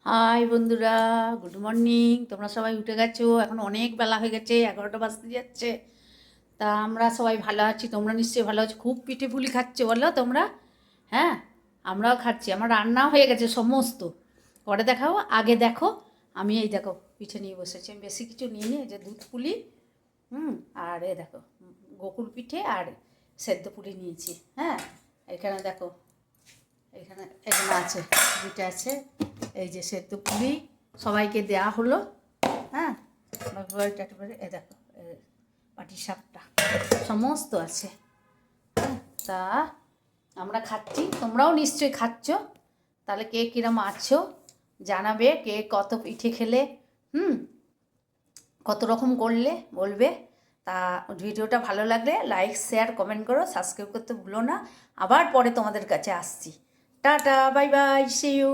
High বন্ধুরা, good morning. তোমরা সবাই উঠে গেছো? এখন অনেক বেলা হয়ে গেছে, 11টা বাজতে যাচ্ছে। তা আমরা সবাই ভালো আছি, তোমরা নিশ্চয়ই ভালো আছো। খুব পিঠে পুলি খাচ্ছো বলো তোমরা? হ্যাঁ, আমরাও খাচ্ছি। আমার রান্নাও হয়ে গেছে সমস্ত। পরে দেখাও, আগে দেখো। আমি এই দেখো পিঠে নিয়ে বসেছি। আমি বেশি কিছু নিয়ে নিই, এই যে দুধ পুলি, আর এ দেখো গোকুল পিঠে আর সেদ্ধ পুলি নিয়েছি। হ্যাঁ, এখানে দেখো, এখানে এখানে আছে, দুটো আছে। এই যে সেদ্ধ পুলি সবাইকে দেয়া হলো। হ্যাঁ, এ দেখো পাটির সাপটা সমস্ত আছে। হ্যাঁ, তা আমরা খাচ্ছি, তোমরাও নিশ্চয়ই খাচ্ছ। তাহলে কে কিরম আছো জানাবে, কে কত পিঠে খেলে, কত রকম করলে বলবে। তা ভিডিওটা ভালো লাগলে লাইক শেয়ার কমেন্ট করো, সাবস্ক্রাইব করতে ভুলো না। আবার পরে তোমাদের কাছে আসছি। টাটা, বাই বাই, সি ইউ।